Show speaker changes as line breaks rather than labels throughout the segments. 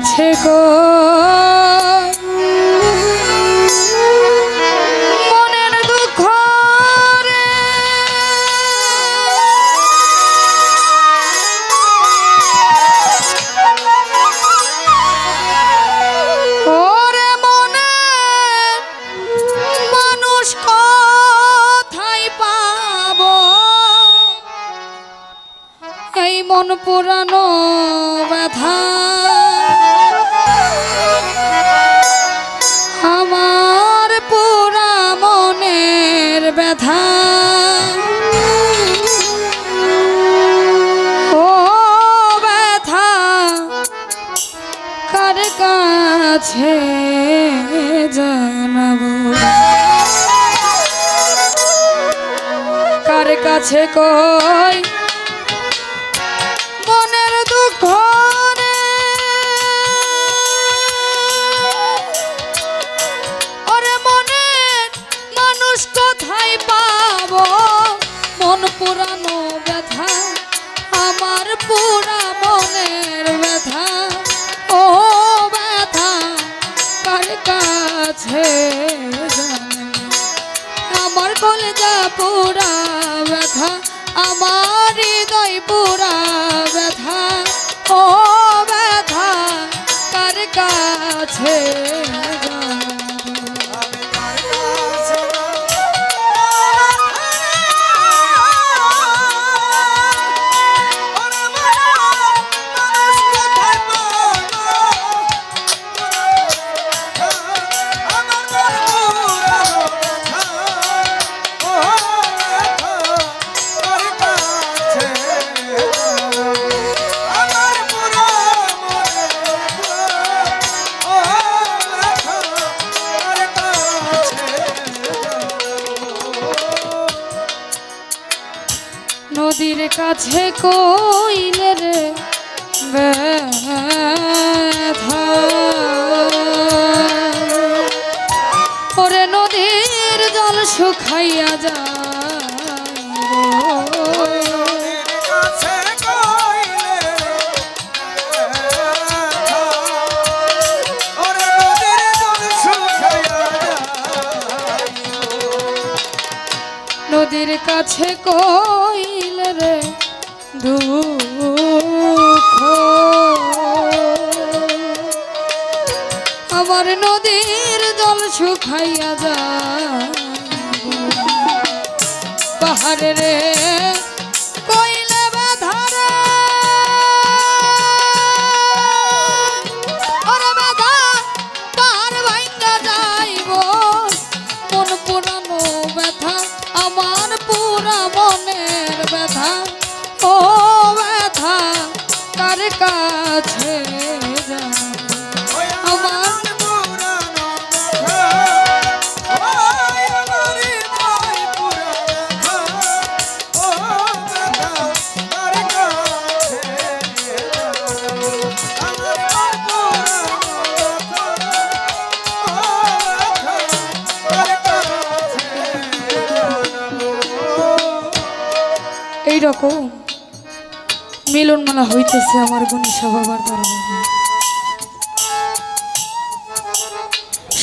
কাছে গো মনের দুঃখ রে ওরে মনে মানুষ কোথায় পাবো এই মন পুরানো ব্যথা আমার পুরা মনের ব্যথা ও ব্যথা কার কাছে জানাবো কার কাছে কই মনের দুঃখ রে ওরে মনের মানুষ কোথায় পাবো মন পুরানো ব্যথা আমার পুরা মনের ব্যথা ও ব্যথা কার কাছে আমার কলেজা পুরা ব্যথা আমার হৃদয় পুরা ব্যথা ও ব্যথা কার কাছে নদীর কাছে কইলে রে ব্যথা ওরে নদীর জল শুকাইয়া যায় নদীর কাছে কইলে রে দুঃখ আমার নদীর জল শুকাইয়া যায় পাহাড়ে রে কইলে ব্যথা রে ওরে ব্যথা পাহাড় ভাঙ্গা যাইব মন পুরানো ব্যথা আমার পুরা মনের ব্যথা ও ব্যথা কার কাছে আমার এইরকম মিলনমেলা হইতেছে আমার গণেশা বাবার দরবারে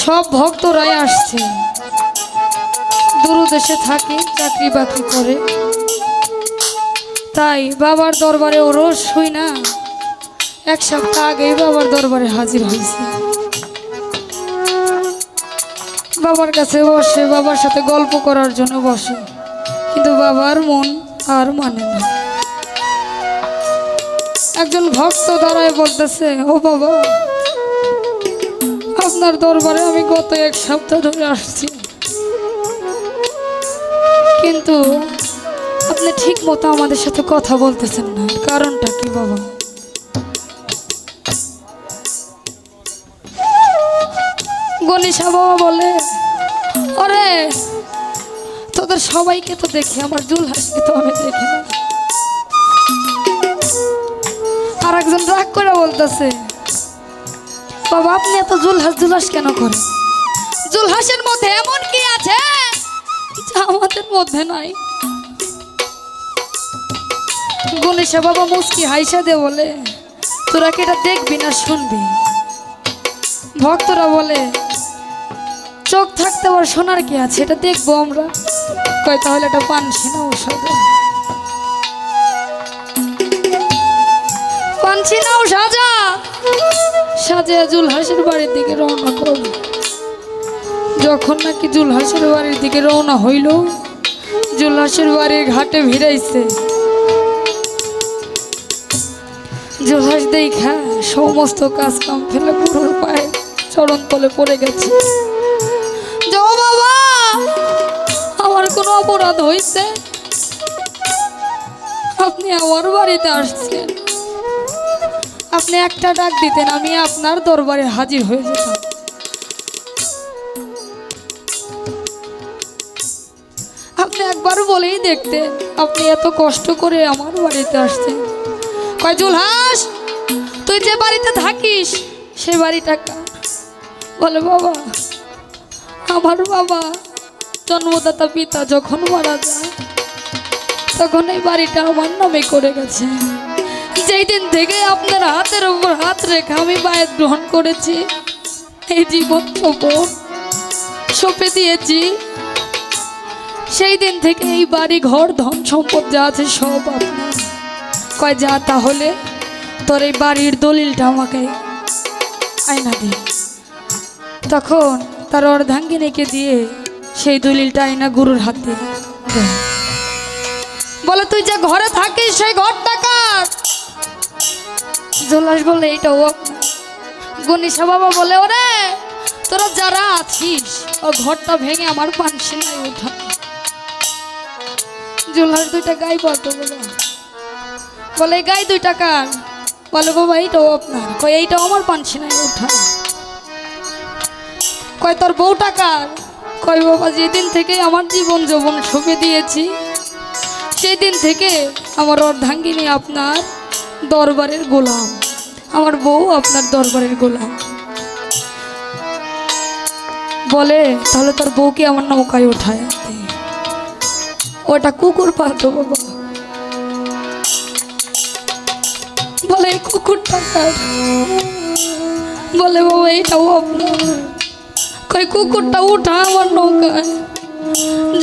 সব ভক্তরাই আসছে দূরদেশে থাকে চাকরি বাকরি করে তাই বাবার দরবারে ও রোজ হই না এক সপ্তাহ আগেই বাবার দরবারে হাজির হয়েছে বাবার কাছে বসে বাবার সাথে গল্প করার জন্য বসে কিন্তু বাবার মন আর মানে না একজন ভক্ত দাঁড়ায় বলতেছে ও বাবা আপনার দরবারে আমি গত এক সপ্তাহ ধরে আসছি কিন্তু আপনি ঠিক মতো আমাদের সাথে কথা বলতেছেন না কারণটা কি বাবা গণেশা বাবা বলে ওরে তোদের সবাইকে তো দেখি আমার জুলহাসকে তো আমি দেখি না আর একজন রাগ করে বলতেছে বাবা আপনি এত জুলহাস কেন করেন জুলহাসের মধ্যে এমন কি আছে যা আমাদের মধ্যে নাই গণেশা বাবা মুস্কি হাইসা দে বলে তোরা কি এটা দেখবি না শুনবি ভক্তরা বলে চোখ থাকতে আর সোনার কি আছে, এটা দেখবো আমরা। কয় তাহলে এটা পানসি না ঔষধ, পানসি নাও সাজা। সাজা জুলহাসের বাড়ির দিকে রওনা করল। যখন নাকি জুলহাসের বাড়ির দিকে রওনা হইল, জুলহাসের বাড়ির ঘাটে ভিড়াইছে। জুলহাস দেখা সমস্ত কাজ কাম ফেলে গুরুর পায়ে চরণ তলে পড়ে গেছে। যাও বাবা, আমার কোনো অপরাধ হয়েছে, আপনি আমার বাড়িতে আসছেন, আপনি একটা ডাক দিতেন আমি আপনার দরবারে হাজির হয়ে যেতাম। আপনি একবার বলেই দেখতেন, আপনি এত কষ্ট করে আমার বাড়িতে আসছেন। কয় জুলহাস, তুই যে বাড়িতে থাকিস সে বাড়িটা কার? বলে বাবা, আমার বাবা জন্মদাতা পিতা যখন মারা যায় তখন এই বাড়িটা আমার নামে করে গেছে। যেই দিন থেকে আপনার হাতের উপর হাত রেখে আমি বায়াত গ্রহণ করেছি, এই জীবন সঁপে দিয়েছি, সেই দিন থেকে এই বাড়ি ঘর ধন সম্পদ যা আছে সব আপনার। কয় যা তাহলে তোর এই বাড়ির দলিলটা আমাকে আয়না দে। তখন তার অর্ধাঙ্গিনীকে দিয়ে সেই দলিলটা আয়না গুরুর হাতে দেয়। বলে তুই যে ঘরে থাকিস সেই ঘরটা কার? জুলহাস বলে এইটাও আপনার। গণেশা বাবা বলে ওরে তোরা যারা আছিস ও ঘরটা ভেঙে আমার পানসি নাই উঠা। জুলহাস দুইটা গাই বলতো, বলে গাই দুইটা কার? বলে বাবা এইটাও আপনার। কয় এইটাও আমার পানসি নাই উঠা। কয় তোর বউটা কার? কয় বাবা যেদিন থেকে আমার জীবন যৌবন সঁপে দিয়েছি সেই দিন থেকে আমার অর্ধাঙ্গিনী আপনার দরবারের গোলাম, আমার বউ আপনার দরবারের গোলাম। বলে তাহলে তোর বউকে আমার নৌকায় ওঠায়, ওটা কুকুর পালতো বাবা। বলে কুকুরটা কার? বলে বাবা এইটাও আপনার। কই কুকুরটা উঠা আমার নৌকায়।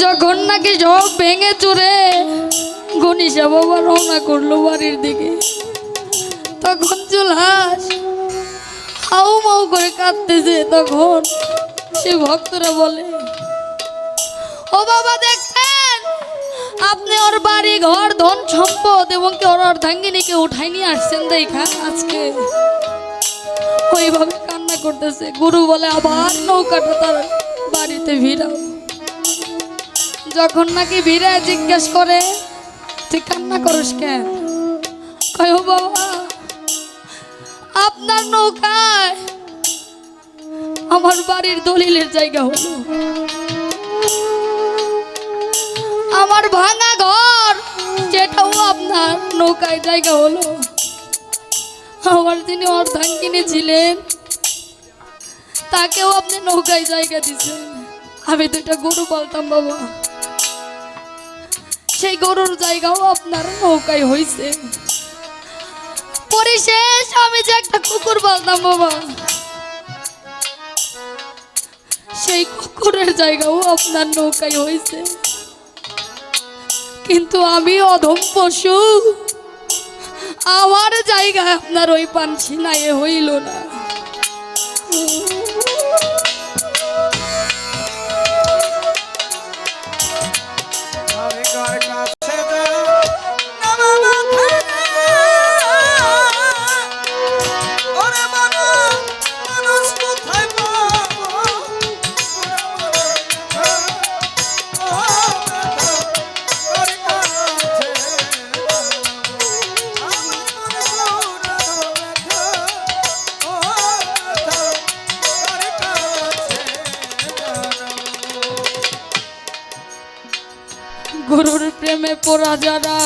যখন নাকি সব ভেঙে চুরে গণেশা বাবা রওনা করলো বাড়ির দিকে, তখন জুলহাস হাউ মাউ করে কাঁদতেছে। তখন সে ভক্তরা বলে ও বাবা দেখছেন আপনি ওর বাড়ি ঘর ধন সম্পদ এবং কি ওর অর্ধাঙ্গিনীকে উঠাই নিয়ে আসছেন দেখা আজকে ওইভাবে কান্না করতেছে। গুরু বলে আবার নৌকাটা তার বাড়িতে ভিড়াও। যখন নাকি ভিড়ায় জিজ্ঞেস করে তুই কান্না করিস কেন? কয় ও বাবা আপনার নৌকায় আমার বাড়ির দলিলের জায়গা হলো, আমার ভাঙা ঘর যেটাও আপনার নৌকায় জায়গা হলো, আমার যিনি অর্ধাঙ্গিনী ছিলেন তাকেও আপনি নৌকায় জায়গা দিচ্ছেন। আমি দুইটা গরু পালতাম বাবা, সেই গরুর জায়গাও আপনার নৌকায় হয়েছে। পরিশেষ আমি যে একটা কুকুর পালতাম বাবা, সেই কুকুরের জায়গাও আপনার নৌকায় হয়েছে। কিন্তু আমি অধম পশু, আমার জায়গা আপনার ওই পানসি নাই হইল না। গুরুর প্রেমে পড়া যারা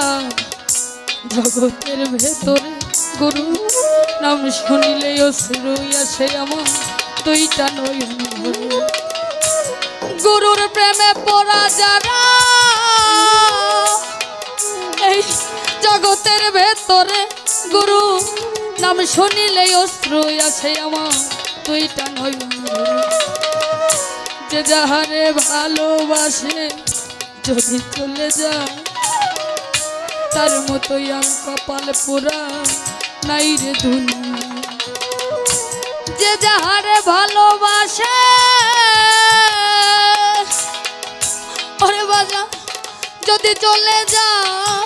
জগতের ভেতরে, গুরু নাম শুনিলে অশ্রু আসে আমার দুইটা নয়ন ভরে। গুরুর প্রেমে পড়া যারা এই জগতের ভেতরে, গুরু নাম শুনিলে অশ্রু আসে আমার দুইটা নয়ন ভরে। যে যাহারে ভালোবাসে যদি চলে যায় তার মতোই আর কপাল পোড়া নাই রে দুনিয়া। যে যাহারে ভালোবাসে ওরে বাজা যদি চলে যায়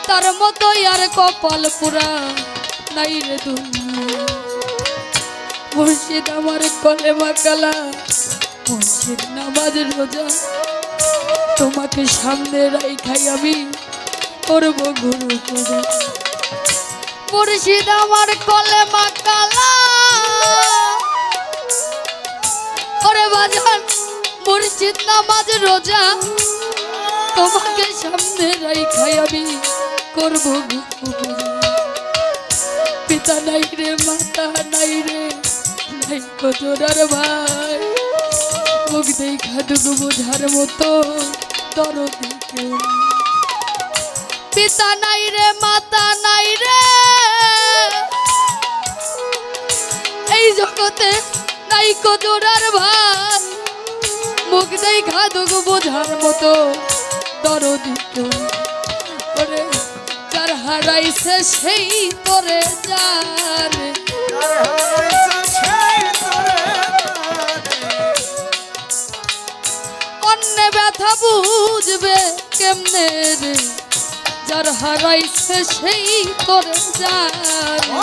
তার মতোই আর কপাল পোড়া নাই রে দুনিয়া। মুর্শিদ আমার কলেমা কালা, মুর্শিদ নামাজ রোজা, তোমাকে সামনে রাখাই আমি করব গুরু পূজা। মুর্শিদ আমার কলেমা কালা, ওরে বাজান মুর্শিদ নামাজ রোজা, তোমাকে সামনে রাখাই আমি করব গুরু পূজা। পিতা নাই রে, মাতা নাই রে, নাই কতরার ভাই, মুখ দেখা দুগু বোঝার মতো দরদি কেউ নেই। পিতা নাই রে, মাতা নাই রে, এই জগতে নাই কতরার ভাই, মুখ দেখা দুগু বোঝার মতো দরদি কেউ নেই। ওরে যার হারাইছে সেই তোরে জানে, অন্য ব্যথা বুঝবে কেমনে রে, যার হারাইছে সেই তোরে জানে।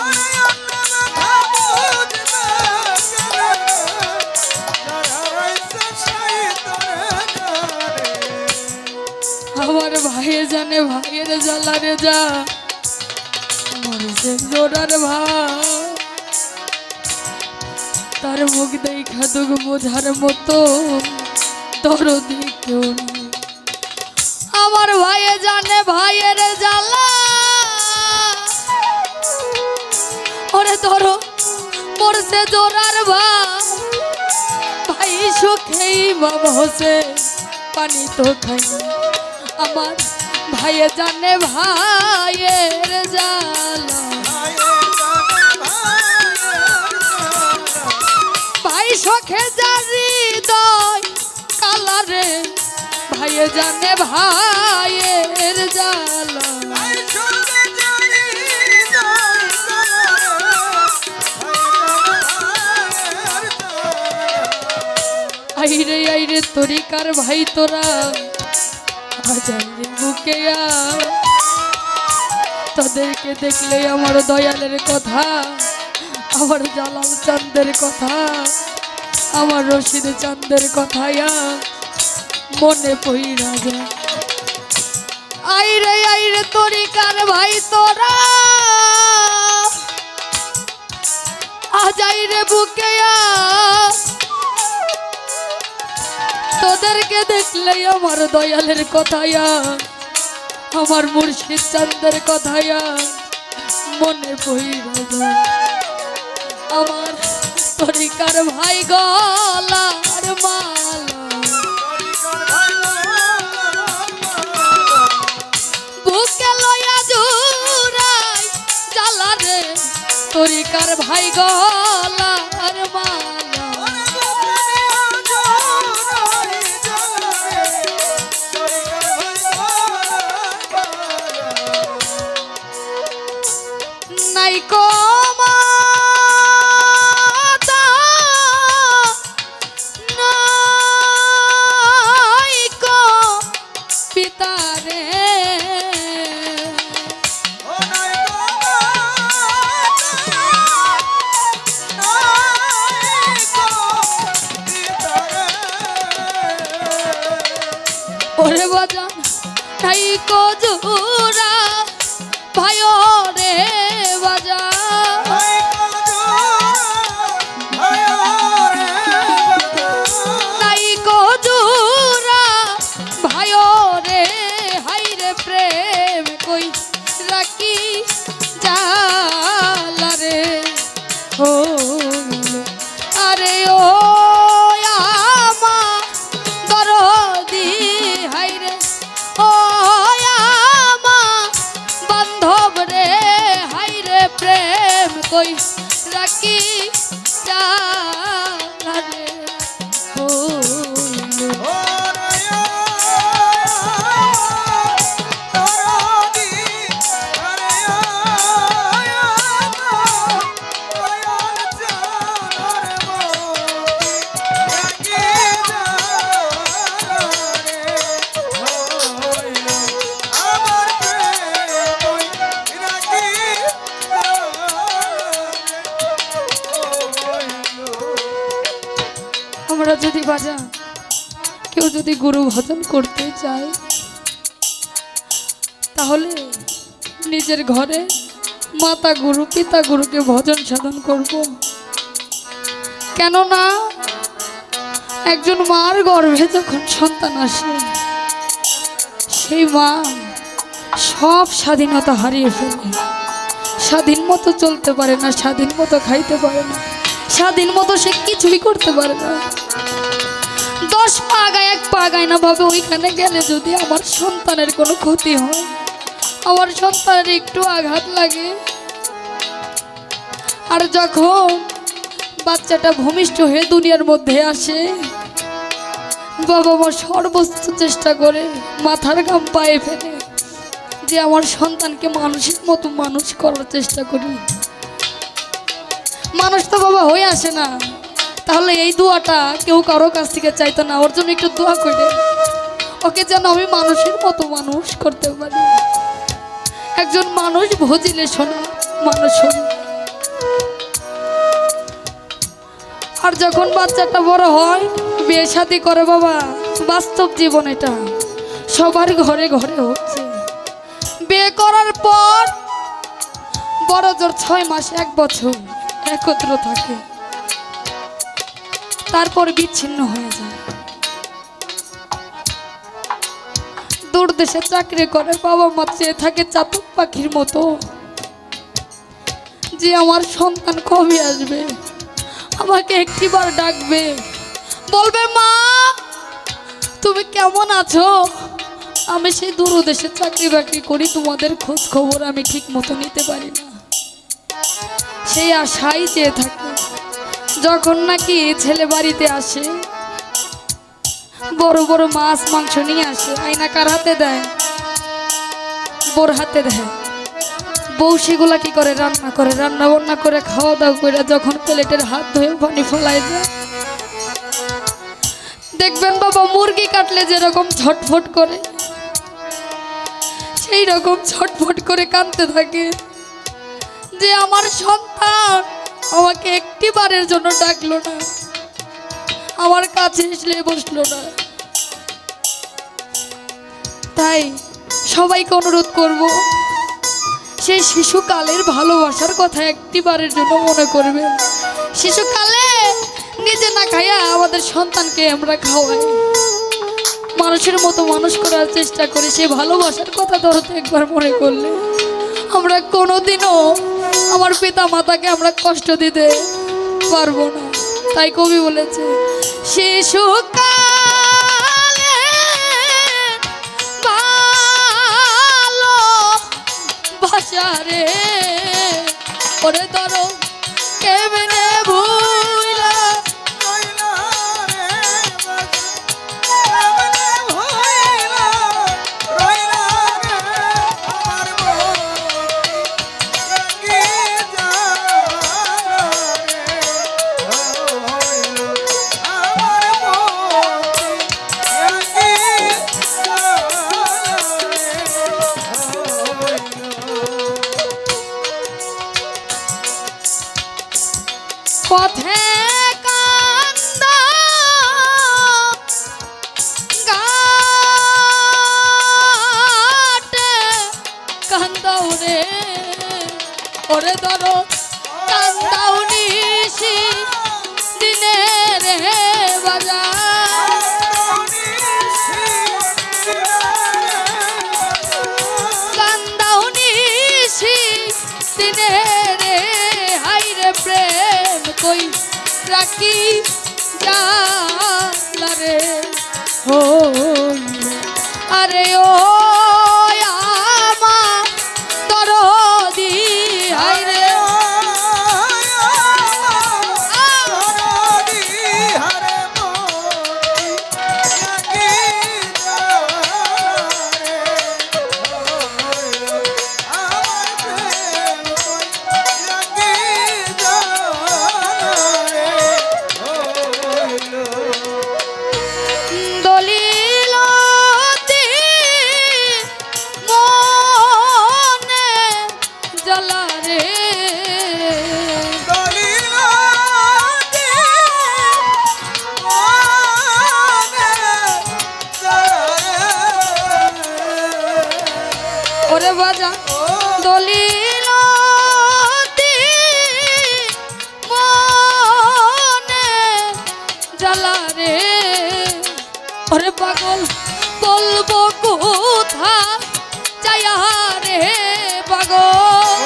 আমার ভাইয়ে জানে ভাইয়ের জ্বালারে যা মরেছে জোড়ার ভাই, তার মুখ দেখা দুগ বোঝার মতো দরদি কেউ নেই। আমার ভাইয়ে জানে ভাইয়ের জ্বালা, ওরে ধরো মরছে জোড়ার ভাই, ভাই সুখেই বাবা হোসে পানি তো খাই। আমার ভাইয়ে জানে ভাইয়ের জ্বালা, ভাই সখে জারি দয় কালারে, ভাইয়ে জানে ভাইয়ের জ্বালা। আইরে আইরে তরিকার ভাই তোরা আজাইরে বুকে আয়, তোদেরকে দেখলে আমার দয়ালের কথা, আমার জালাল চাঁদের কথা, আমার রশিদ চাঁদের কথা মনে পইরা যায়। আইরে আইরে তরিকার ভাই তোরা আজাইরে বুকে আয়, তোদেরকে দেখলে আমার দয়ালের কথা, আমার মুর্শিদ চাঁদের কথা মনে পইরা যায়। আমার তরিকার ভাই গলার মালা, বুকে লয়া জুড়াই জ্বালা রে, তরিকার ভাই গলার মালা। নাই কো মাতা নাই কো পিতা রে, ওরে বাজান নাই কো জোড়া ভাই রে বাজা, নাই কো জোড়া ভাই রে, হাই রে প্রেম কই রাখি জালা রে। ও আরে ও আমা দরদি, হাই রে ও আমা বান্ধব রে, হাই রে প্রেম কই রাখি কি জ্বালা রে হইল। আমরা যদি বাজা কেউ যদি গুরু ভজন করতে চায় তাহলে নিজের ঘরে মাতা গুরু পিতা গুরুকে ভজন সাধন করব। কেননা একজন মার গর্ভে যখন সন্তান আসে সেই মা সব স্বাধীনতা হারিয়ে ফেলে। স্বাধীন মতো চলতে পারে না, স্বাধীন মতো খাইতে পারে না, স্বাধীন মতো সে কিছুই করতে পারে না। 10 পা আগায় 1 পা আগায় না ভাবে ওইখানে গেলে যদি আমার সন্তানের কোনো ক্ষতি হয়, আমার সন্তানের একটু আঘাত লাগে। আর যখন বাচ্চাটা ভূমিষ্ঠ হয়ে দুনিয়ার মধ্যে আসে বাবা মা সর্বোচ্চ চেষ্টা করে মাথার ঘাম পায়ে ফেলে যে আমার সন্তানকে মানুষের মতো মানুষ করার চেষ্টা করি। মানুষ তো বাবা হয়ে আসে না, তাহলে এই দোয়াটা কেউ কারো কাছ থেকে চাইতো না, ওর জন্য একটু দোয়া করে ওকে যেন আমি মানুষের মতো মানুষ করতে পারি। একজন মানুষ ভজিলে শোনা মানুষ শোনা। আর যখন বাচ্চাটা বড় হয় বিয়ে শাদী করে বাবা, বাস্তব জীবন এটা সবার ঘরে ঘরে হচ্ছে। বিয়ে করার পর বড় জোর 6 মাস 1 বছর একত্র থাকে, তারপর বিচ্ছিন্ন হয়ে যায়। দূর দেশে চাকরি করে বাবা মা চেয়ে থাকে চাতক পাখির মতো যে আমার সন্তান কবে আসবে, আমাকে একটিবার ডাকবে, বলবে মা তুমি কেমন আছো। আমি সেই দূর দেশে চাকরি বাকরি করি, তোমাদের খোঁজ খবর আমি ঠিক মতো নিতে পারি না। সেই আশাই চেয়ে থাকে। যখন নাকি ছেলে বাড়িতে আসে বড় বড় মাছ মাংস নিয়ে আসে, আয়না কার হাতে দেয়? বোর হাতে দেয়। বউ সেগুলা কি করে রান্না করে, রান্না বান্না করে খাওয়া দাওয়া করে যখন প্লেটের হাত ধুয়ে পানি ফেলায় যায়, দেখবেন বাবা মুরগি কাটলে যেরকম ছটফট করে সেই রকম ছটফট করে কাঁদতে থাকে যে আমার সন্তান আমাকে একটিবারের জন্য ডাকলো না, আমার কাছে এসে বসলো না। তাই সবাইকে অনুরোধ করব সেই শিশুকালের ভালোবাসার কথা একটিবারের জন্য মনে করবেন। শিশুকালে নিজে না খাইয়া আমাদের সন্তানকে আমরা খাওয়াই, মানুষের মতো মানুষ করার চেষ্টা করি। সেই ভালোবাসার কথা ধরতে একবার মনে করলে আমরা কোনোদিনও আমার পিতা মাতাকে আমরা কষ্ট দিতে পারবো না। তাই কবি বলেছে শিশুকালে ভালোবাসা রে ওরে ধরো কেমনে ভুইলা পথে কান্দা ঘাটে কান্দাও রে ওরে ধরো কান্দাও নিশি দিনে রে বাজার কান্দাও নিশি দিনে রে হাই রে প্রেম কই রাখি জালা রে হো আরে ও আমার দরদি হায় রে ওরে বাজা দলিল মনে জ্বালা রে ওরে পাগল বলবো কোথা যাইয়া রে পাগল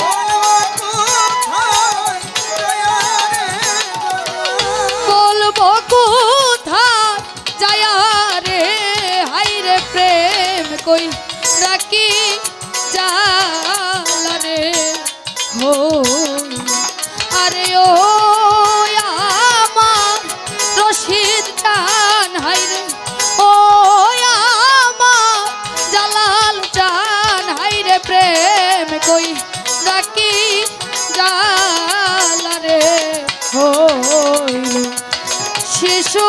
বলবো কোথা যাইয়া রে হাই রে প্রেম কই রাখি জালা রে হো আরে ও আমার রশিদ চান হাই রে ও আমার জালাল চান হাই রে প্রেম কই রাখি জালা রে হো শিশু